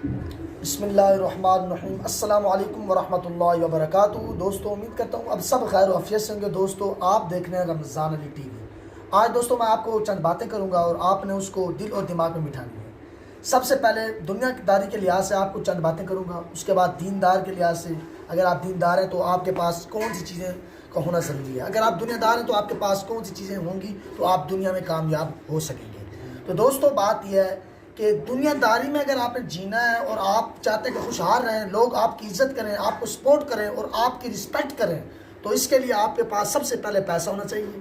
بسم اللہ الرحمن الرحیم۔ السلام علیکم ورحمۃ اللہ وبرکاتہ۔ دوستو امید کرتا ہوں اب سب خیر و عافیت سے ہوں گے۔ دوستو آپ دیکھ رہے ہیں رمضان علی ٹی وی۔ آج دوستو میں آپ کو چند باتیں کروں گا اور آپ نے اس کو دل اور دماغ میں بٹھانی ہے۔ سب سے پہلے دنیا داری کے لحاظ سے آپ کو چند باتیں کروں گا، اس کے بعد دیندار کے لحاظ سے اگر آپ دیندار ہیں تو آپ کے پاس کون سی چیزیں کا ہونا ضروری ہے، اگر آپ دنیا دار ہیں تو آپ کے پاس کون سی چیزیں ہوں گی تو آپ دنیا میں کامیاب ہو سکیں گے۔ تو دوستو بات یہ ہے کہ دنیا داری میں اگر آپ نے جینا ہے اور آپ چاہتے ہیں کہ خوشحال رہیں، لوگ آپ کی عزت کریں، آپ کو سپورٹ کریں اور آپ کی رسپیکٹ کریں، تو اس کے لیے آپ کے پاس سب سے پہلے پیسہ ہونا چاہیے۔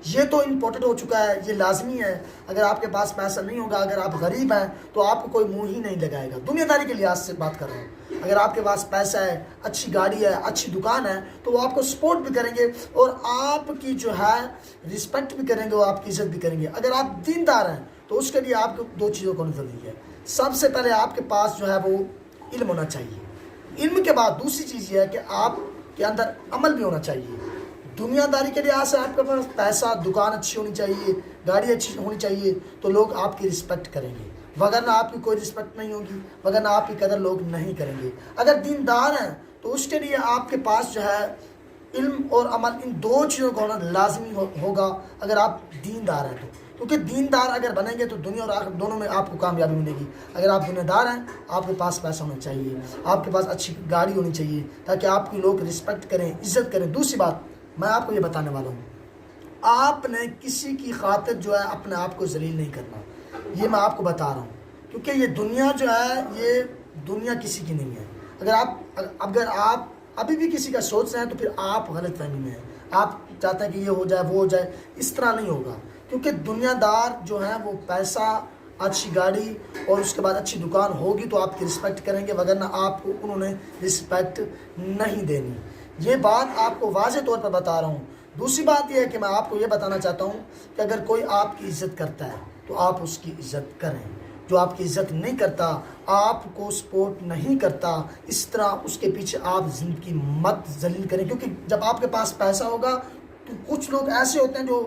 یہ تو امپورٹنٹ ہو چکا ہے، یہ لازمی ہے۔ اگر آپ کے پاس پیسہ نہیں ہوگا، اگر آپ غریب ہیں تو آپ کو کوئی منہ ہی نہیں لگائے گا۔ دنیا داری کے لحاظ سے بات کر رہا ہوں، اگر آپ کے پاس پیسہ ہے، اچھی گاڑی ہے، اچھی دکان ہے، تو وہ آپ کو سپورٹ بھی کریں گے اور آپ کی جو ہے رسپیکٹ بھی کریں گے اور آپ کی عزت بھی کریں گے۔ اگر آپ دیندار ہیں تو اس کے لیے آپ کو دو چیزوں کو ضروری ہے۔ سب سے پہلے آپ کے پاس جو ہے وہ علم ہونا چاہیے۔ علم کے بعد دوسری چیز یہ ہے کہ آپ کے اندر عمل بھی ہونا چاہیے۔ دنیا داری کے لحاظ سے آپ کے پاس پیسہ، دکان اچھی ہونی چاہیے، گاڑی اچھی ہونی چاہیے، تو لوگ آپ کی رسپیکٹ کریں گے، وگرنہ آپ کی کوئی رسپیکٹ نہیں ہوگی، وگرنہ آپ کی قدر لوگ نہیں کریں گے۔ اگر دیندار ہیں تو اس کے لیے آپ کے پاس جو ہے علم اور عمل، ان دو چیزوں کا ہونا لازمی ہوگا اگر آپ دیندار ہیں تو، کیونکہ دیندار اگر بنیں گے تو دنیا اور آخرت دونوں میں آپ کو کامیابی ملے گی۔ اگر آپ دنیا دار ہیں آپ کے پاس پیسہ ہونا چاہیے، آپ کے پاس اچھی گاڑی ہونی چاہیے تاکہ آپ کی لوگ رسپیکٹ کریں، عزت کریں۔ دوسری بات میں آپ کو یہ بتانے والا ہوں، آپ نے کسی کی خاطر جو ہے اپنے آپ کو ذلیل نہیں کرنا، یہ میں آپ کو بتا رہا ہوں، کیونکہ یہ دنیا جو ہے یہ دنیا کسی کی نہیں ہے۔ اگر آپ ابھی بھی کسی کا سوچ رہے ہیں تو پھر آپ غلط فہمی میں ہیں، آپ چاہتے ہیں کہ یہ ہو جائے وہ ہو جائے، اس طرح نہیں ہوگا، کیونکہ دنیا دار جو ہیں وہ پیسہ، اچھی گاڑی اور اس کے بعد اچھی دکان ہوگی تو آپ کی رسپیکٹ کریں گے، وگرنہ آپ کو انہوں نے رسپیکٹ نہیں دینی۔ یہ بات آپ کو واضح طور پر بتا رہا ہوں۔ دوسری بات یہ ہے کہ میں آپ کو یہ بتانا چاہتا ہوں کہ اگر کوئی آپ کی عزت کرتا ہے تو آپ اس کی عزت کریں، جو آپ کی عزت نہیں کرتا، آپ کو سپورٹ نہیں کرتا، اس طرح اس کے پیچھے آپ زندگی مت ذلیل کریں، کیونکہ جب آپ کے پاس پیسہ ہوگا تو کچھ لوگ ایسے ہوتے ہیں جو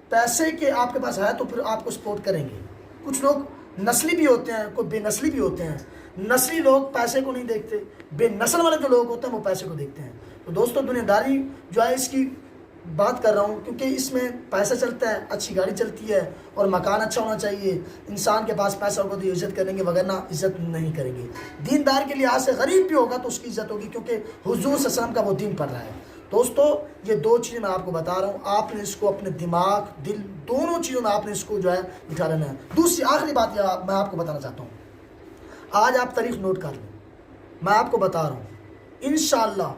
پیسے کے آپ کے پاس ہے تو پھر آپ کو سپورٹ کریں گے۔ کچھ لوگ نسلی بھی ہوتے ہیں، کوئی بے نسلی بھی ہوتے ہیں۔ نسلی لوگ پیسے کو نہیں دیکھتے، بے نسل والے جو لوگ ہوتے ہیں وہ پیسے کو دیکھتے ہیں۔ تو دوستو دنیا داری جو ہے اس کی بات کر رہا ہوں کیونکہ اس میں پیسہ چلتا ہے، اچھی گاڑی چلتی ہے اور مکان اچھا ہونا چاہیے۔ انسان کے پاس پیسہ ہوگا تو یہ عزت کریں گے، وگرنہ عزت نہیں کریں گے۔ دیندار کے لحاظ سے غریب بھی ہوگا تو اس کی عزت ہوگی، کیونکہ حضور صلی اللہ علیہ وسلم کا وہ دین پڑھ رہا ہے۔ دوستو یہ دو چیزیں میں آپ کو بتا رہا ہوں، آپ نے اس کو اپنے دماغ، دل، دونوں چیزوں میں آپ نے اس کو جو ہے بٹھا لینا ہے۔ دوسری آخری بات یہ میں آپ کو بتانا چاہتا ہوں، آج آپ تاریخ نوٹ کر لیں، میں آپ کو بتا رہا ہوں انشاءاللہ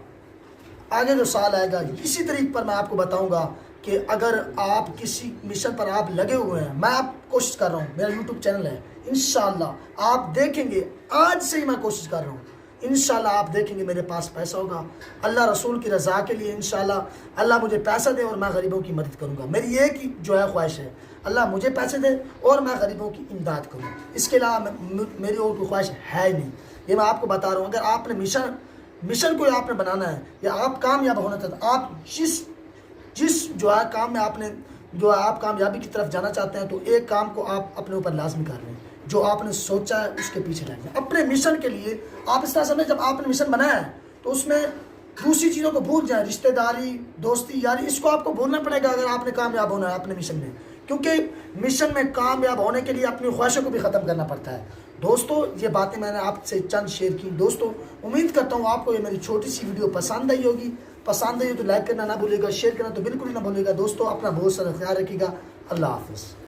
آگے جو سال آئے گا اسی طریق پر میں آپ کو بتاؤں گا کہ اگر آپ کسی مشن پر آپ لگے ہوئے ہیں، میں آپ کوشش کر رہا ہوں، میرا یوٹیوب چینل ہے، انشاءاللہ آپ دیکھیں گے، آج سے ہی میں کوشش کر رہا ہوں، انشاءاللہ آپ دیکھیں گے میرے پاس پیسہ ہوگا، اللہ رسول کی رضا کے لیے انشاءاللہ اللہ مجھے پیسہ دے اور میں غریبوں کی مدد کروں گا۔ میری ایک ہی جو ہے خواہش ہے، اللہ مجھے پیسے دے اور میں غریبوں کی امداد کروں، اس کے علاوہ میری اور کوئی خواہش ہے ہی نہیں۔ یہ میں آپ کو بتا رہا ہوں، اگر آپ نے مشن کو آپ نے بنانا ہے یا آپ کامیاب ہونا چاہتے ہیں، آپ جس جو ہے کام میں آپ نے جو ہے آپ کامیابی کی طرف جانا چاہتے ہیں، تو ایک کام کو آپ اپنے اوپر لازمی کر لیں، جو آپ نے سوچا ہے اس کے پیچھے لگیں اپنے مشن کے لیے۔ آپ اس طرح سمجھیں جب آپ نے مشن بنایا ہے تو اس میں دوسری چیزوں کو بھول جائیں، رشتہ داری، دوستی، یاری، اس کو آپ کو بھولنا پڑے گا اگر آپ نے کامیاب ہونا ہے اپنے مشن میں، کیونکہ مشن میں کامیاب ہونے کے لیے اپنی خواہشوں کو بھی ختم کرنا پڑتا ہے۔ دوستو یہ باتیں میں نے آپ سے چند شیئر کی۔ دوستو امید کرتا ہوں آپ کو یہ میری چھوٹی سی ویڈیو پسند آئی ہوگی، پسند آئی ہو تو لائک کرنا نہ بھولے گا، شیئر کرنا تو بالکل ہی نہ بھولے گا۔ دوستو اپنا بہت سارا خیال رکھیے گا، اللہ حافظ۔